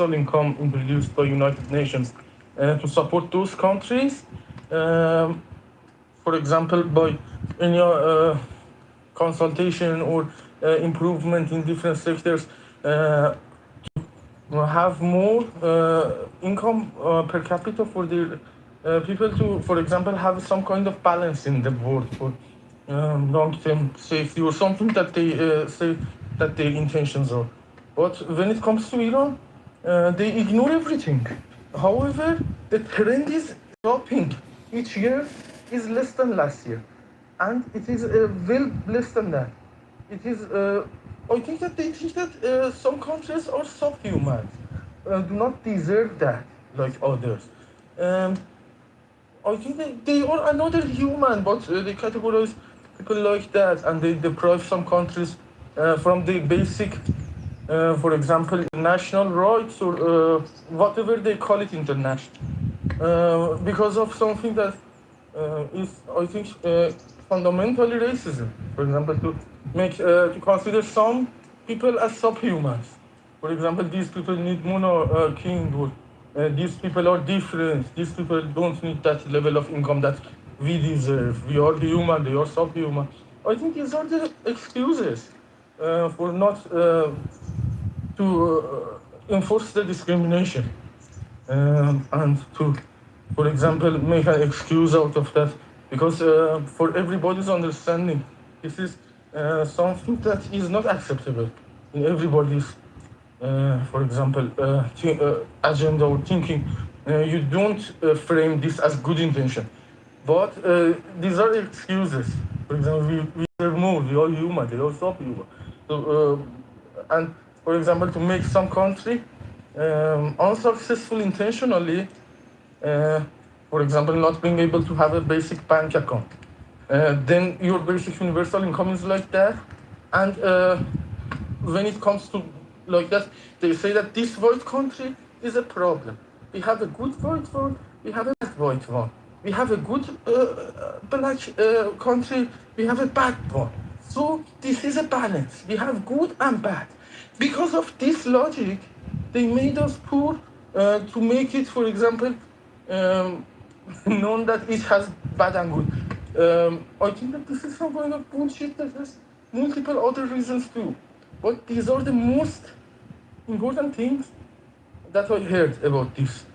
income introduced by United Nations to support those countries. Um, for example, by any consultation or improvement in different sectors, uh, have more income per capita for their people to, for example, have some kind of balance in the world for long-term safety or something that they say that their intentions are. But when it comes to Iran, they ignore everything. However, the trend is dropping. Each year is less than last year, and it is well less than that. It is. I think that they think that some countries are subhuman, do not deserve that like others. Um, I think they are another human, but they categorize people like that, and they deprive some countries from the basic, for example, national rights or whatever they call it international, because of something that is, I think, fundamentally racism. For example, to consider some people as subhumans. For example, these people need king, or these people are different. These people don't need that level of income that we deserve. We are human, they are subhuman. I think these are the excuses for not to enforce the discrimination, and to, for example, make an excuse out of that, because for everybody's understanding, this is something that is not acceptable in everybody's, for example, agenda or thinking. You don't frame this as good intention, but these are excuses. For example, we are more, we are human, they are subhuman. So, and for example, to make some country unsuccessful intentionally, uh, for example, not being able to have a basic bank account, then your basic universal income is like that. And when it comes to like that, they say that this white country is a problem. We have a good white one, we have a bad white one. We have a good black country, we have a bad one. So this is a balance. We have good and bad. Because of this logic, they made us poor to make it, for example, um, known that it has bad and good. I think that this is some kind of bullshit that has multiple other reasons too. But these are the most important things that I heard about this.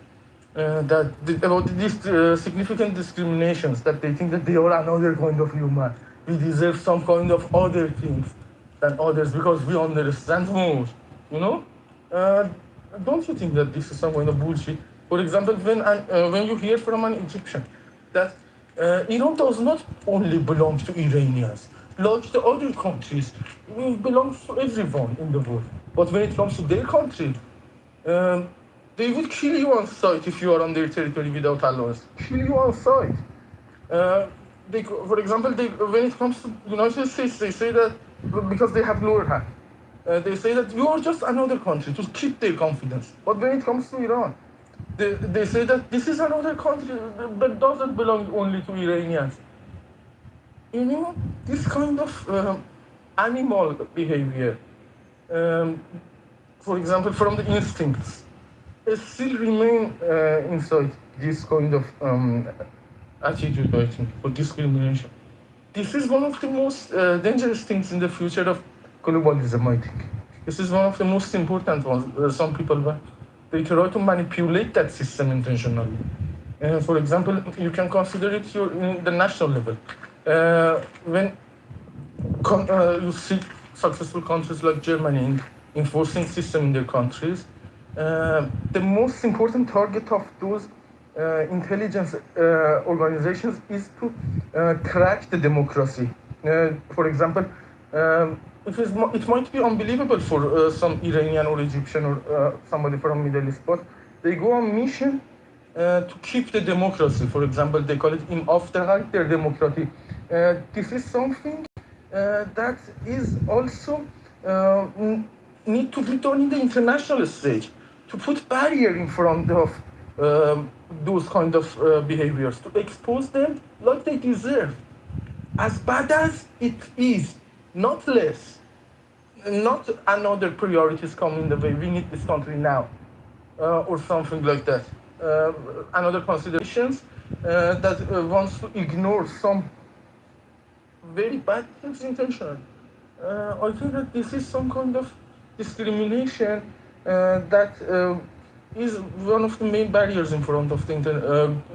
About these significant discriminations, that they think that they are another kind of human. We deserve some kind of other things than others because we understand more. You know, uh, don't you think that this is some kind of bullshit? For example, when you hear from an Egyptian that Iran does not only belong to Iranians, like the other countries, it belongs to everyone in the world. But when it comes to their country, um, they will kill you on sight if you are on their territory without allowance. Kill you on sight. Uh, for example, when it comes to United States, they say that because they have lower hand, they say that you are just another country to keep their confidence. But when it comes to Iran, they say that this is another country that doesn't belong only to Iranians. You know, this kind of animal behavior, um, for example, from the instincts, still remain inside this kind of attitude, I think, for discrimination. This is one of the most dangerous things in the future of globalism, I think. This is one of the most important ones. Some people, they try to manipulate that system intentionally. For example, you can consider it in the national level. When you see successful countries like Germany enforcing system in their countries, the most important target of those intelligence organizations is to crack the democracy. For example, it might be unbelievable for some Iranian or Egyptian or somebody from Middle East, but they go on mission to keep the democracy. For example, they call it in Auftrag der Demokratie. This is something that is also need to be done in the international stage, to put barrier in front of those kind of behaviors, to expose them like they deserve, as bad as it is, not less. Not another priorities come in the way. We need this country now. or something like that. Another considerations that wants to ignore some very bad things intentionally. I think that this is some kind of discrimination that is one of the main barriers in front of the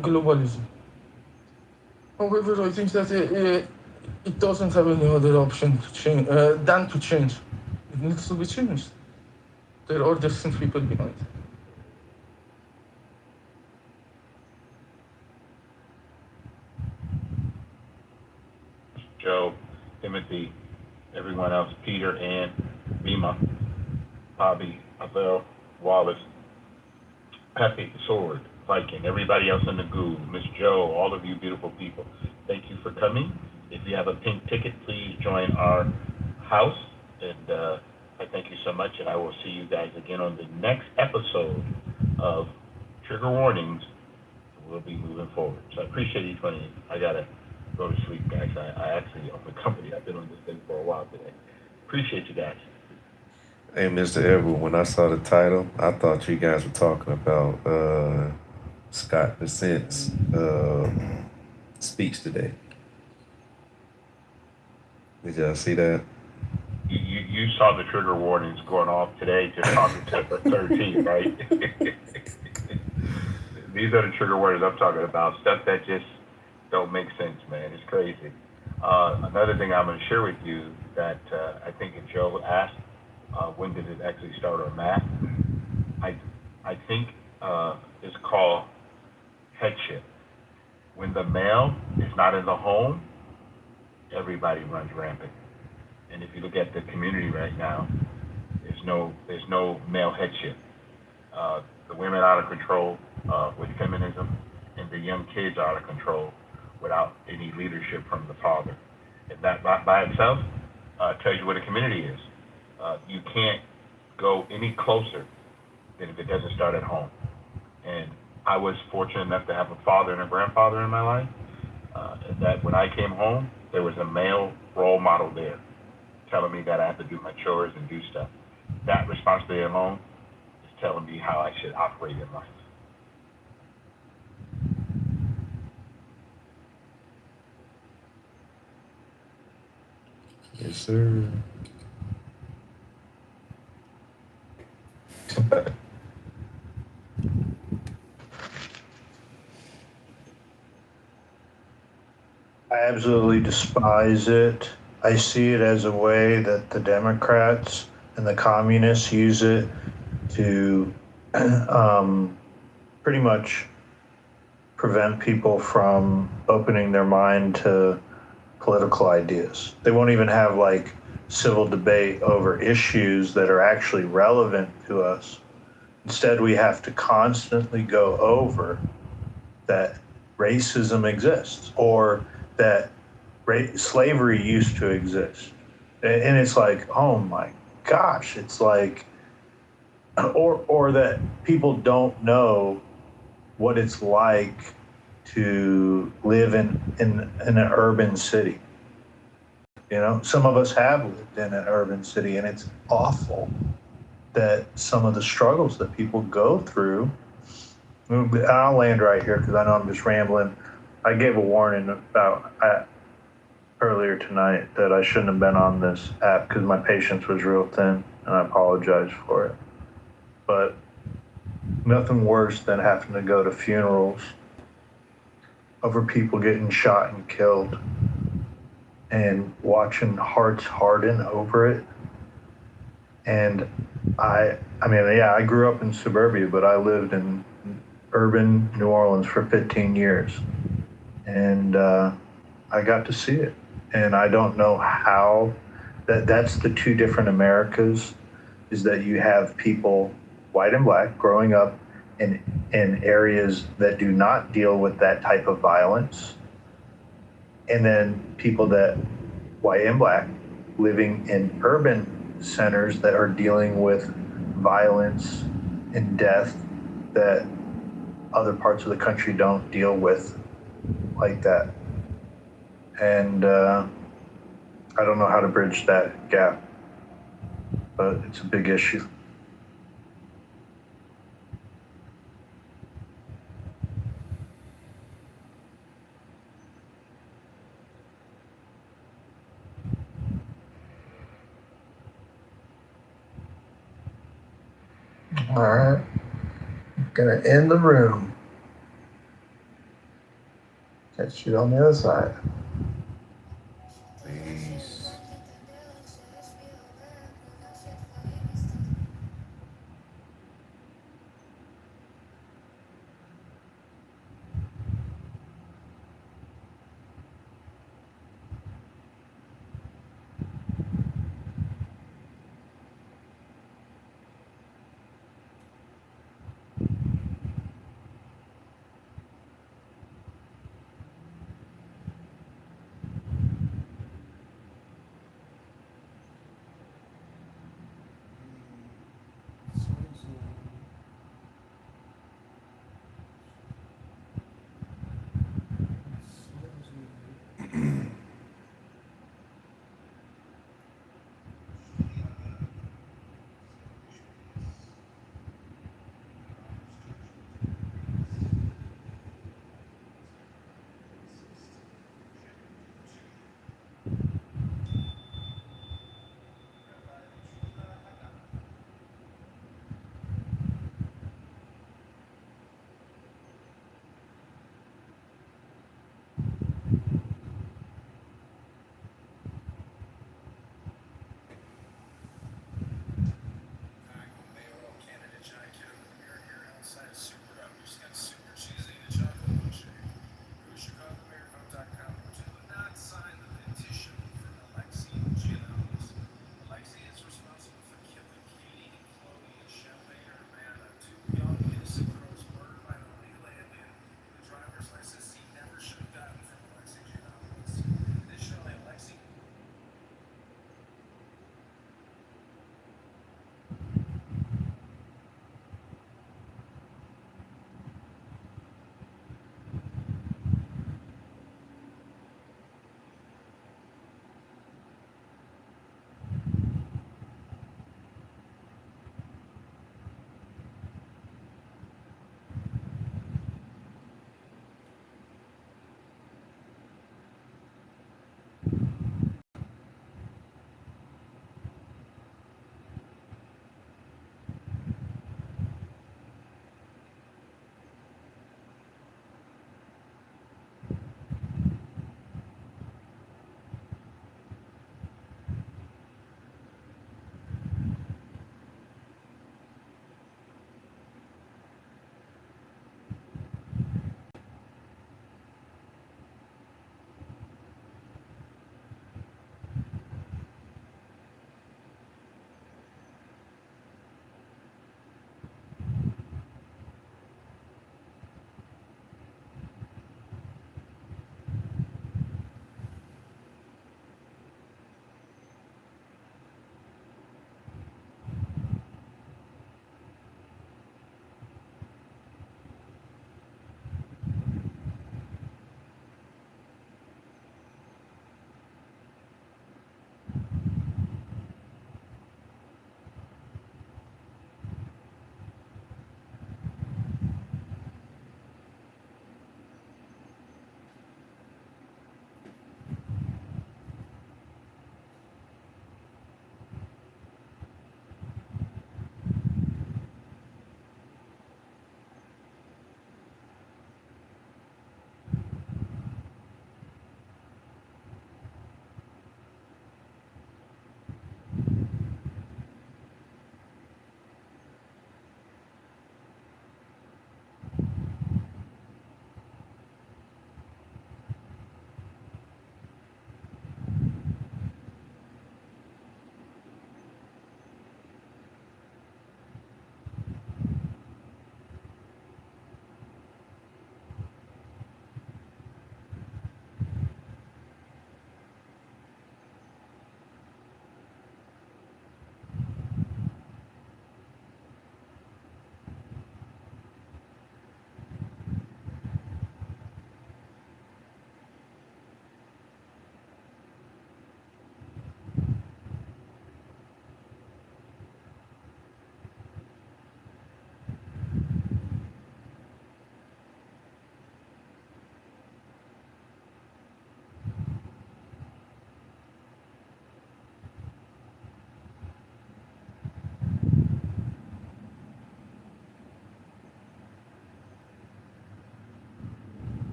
globalism. However, I think that it doesn't have any other option to change than to change. It needs to be changed. There are decent people behind. Joe, Timothy, everyone else, Peter, Ann, Bima, Bobby, Abel, Wallace, Pepe, Sword, Viking, everybody else in the goo, Miss Joe, all of you beautiful people. Thank you for coming. If you have a pink ticket, please join our house. And I thank you so much. And I will see you guys again on the next episode of Trigger Warnings. We'll be moving forward. So I appreciate each one of you. I got to go to sleep, guys. I actually own the company. I've been on this thing for a while today. Appreciate you guys. Hey, Mr. Edward, when I saw the title, I thought you guys were talking about Scott Dissent's speech today. Did y'all see that? You saw the trigger warnings going off today, just on September 13th, right? These are the trigger warnings I'm talking about. Stuff that just don't make sense, man. It's crazy. Another thing I'm going to share with you that I think Joe asked, when did it actually start on math? I think it's called headship. When the male is not in the home, everybody runs rampant. And if you look at the community right now, there's no male headship. The women out of control with feminism, and the young kids are out of control without any leadership from the father. And that by itself tells you what a community is. You can't go any closer than if it doesn't start at home. And I was fortunate enough to have a father and a grandfather in my life, and that when I came home, there was a male role model there telling me that I have to do my chores and do stuff. That responsibility alone is telling me how I should operate in life. Yes, sir. I absolutely despise it. I see it as a way that the Democrats and the communists use it to pretty much prevent people from opening their mind to political ideas. They won't even have like civil debate over issues that are actually relevant to us. Instead, we have to constantly go over that racism exists or that slavery used to exist. And it's like, oh my gosh, it's like, or that people don't know what it's like to live in an urban city. You know, some of us have lived in an urban city, and it's awful that some of the struggles that people go through. I'll land right here because I know I'm just rambling. I gave a warning about earlier tonight that I shouldn't have been on this app because my patience was real thin, and I apologize for it. But nothing worse than having to go to funerals over people getting shot and killed and watching hearts harden over it. And I mean, yeah, I grew up in suburbia, but I lived in urban New Orleans for 15 years. And I got to see it. And I don't know how that's the two different Americas, is that you have people, white and black, growing up in areas that do not deal with that type of violence. And then people that, white and black, living in urban centers that are dealing with violence and death that other parts of the country don't deal with like that. And I don't know how to bridge that gap, but it's a big issue. All right. Gonna end the room. Catch you on the other side. Peace.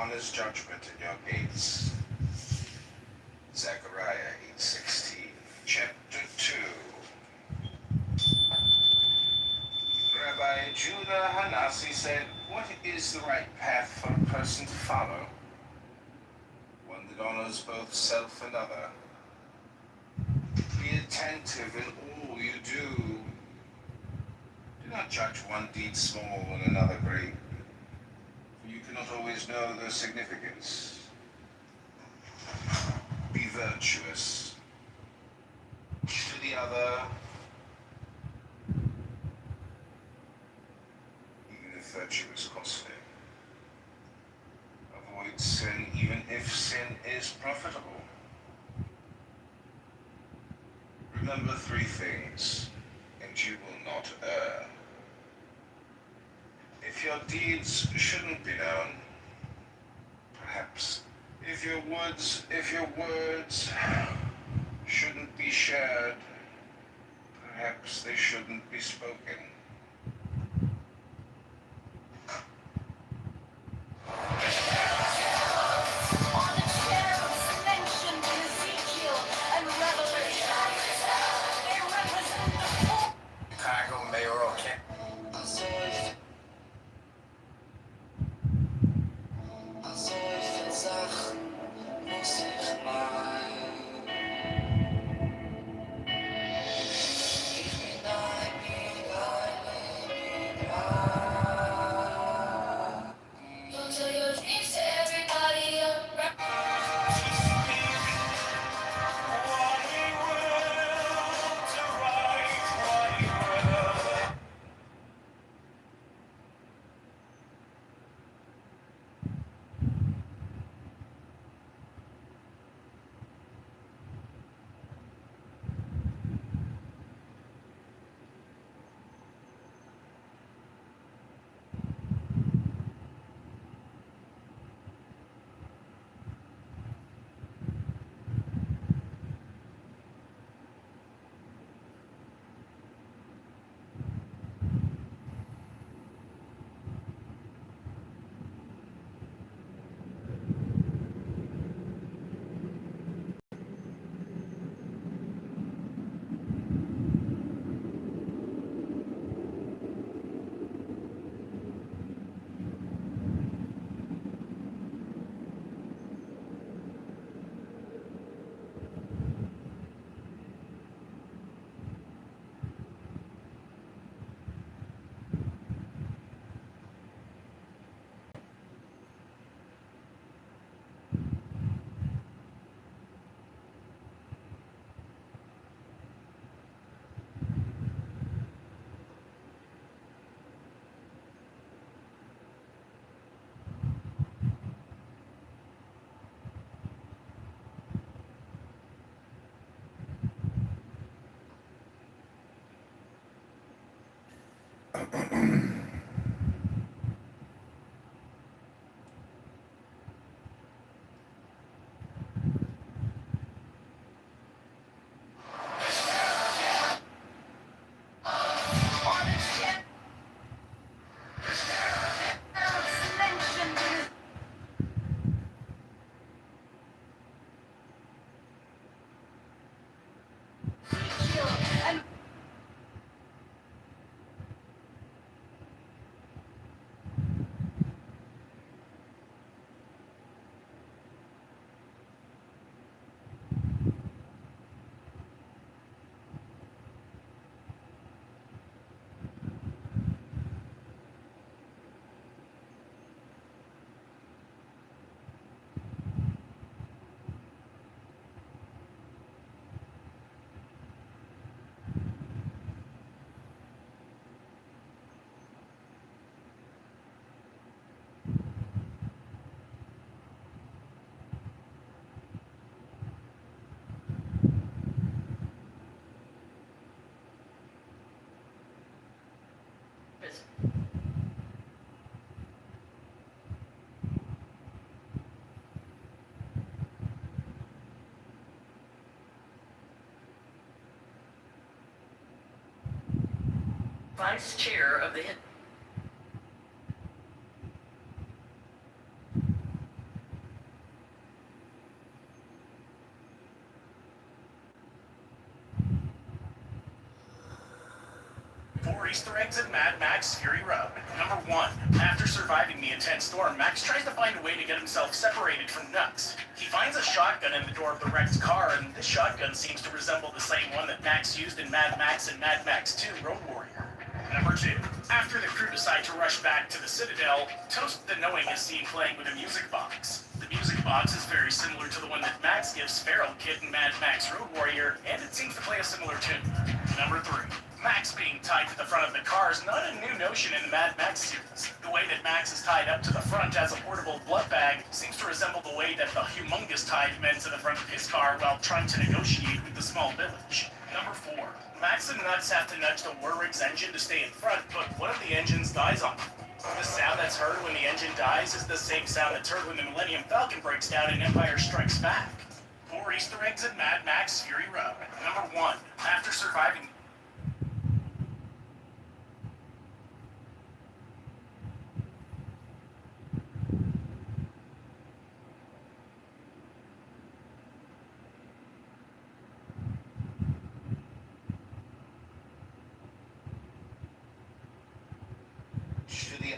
honest judgment in your gates. Zechariah 8:16, chapter 2. Rabbi Judah Hanasi said, what is the right path for a person to follow? One that honors both self and other. Be attentive in all you do. Do not judge one deed small and another great, for you cannot always know their significance. Be virtuous. To the other, even if virtue is costly. Avoid sin, even if sin is profitable. Remember 3 things, and you will not err. If your deeds shouldn't be known, perhaps. If your words shouldn't be shared, perhaps they shouldn't be spoken. Chicago mayoral campaign. Vice Chair of the Easter eggs in Mad Max Fury Road. Number 1. After surviving the intense storm, Max tries to find a way to get himself separated from Nux. He finds a shotgun in the door of the wrecked car, and this shotgun seems to resemble the same one that Max used in Mad Max and Mad Max 2 Road Warrior. Number 2. After the crew decide to rush back to the Citadel, Toast the Knowing is seen playing with a music box. The music box is very similar to the one that Max gives Feral Kid in Mad Max Road Warrior, and it seems to play a similar tune. Number 3. Max being tied to the front of the car is not a new notion in the Mad Max series. The way that Max is tied up to the front as a portable blood bag seems to resemble the way that the Humongous tied men to the front of his car while trying to negotiate with the small village. Number 4. Max and Nuts have to nudge the Warwick's engine to stay in front, but one of the engines dies on them. The sound that's heard when the engine dies is the same sound that's heard when the Millennium Falcon breaks down in Empire Strikes Back. 4 Easter eggs in Mad Max Fury Road. Number 1. After surviving to the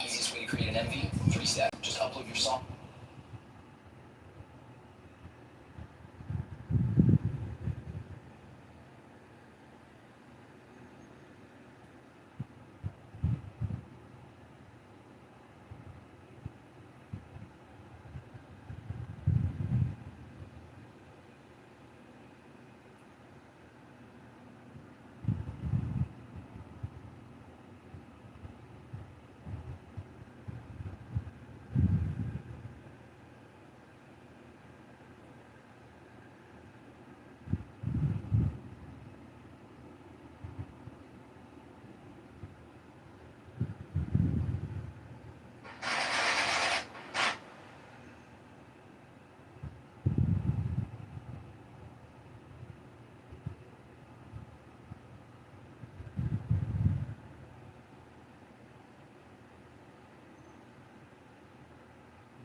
Easiest way to create an MV, 3-step. Just upload your song.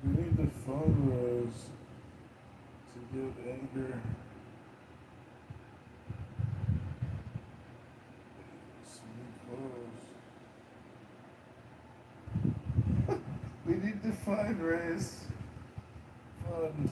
You need the fundraise to get anger. We need to fundraise fund.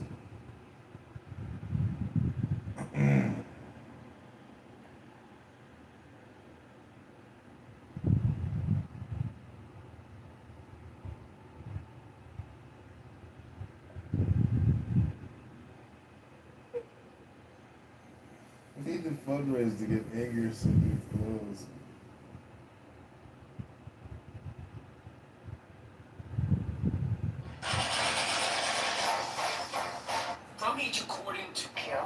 We need to fundraise to get Anger some new clothes. From each according to Cute.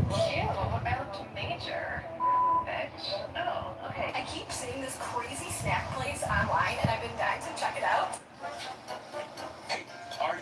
What about Major? Bitch. Oh, okay. I keep seeing this crazy snack place online, and I've been dying to check it out. Hey, are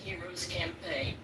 Heroes campaign.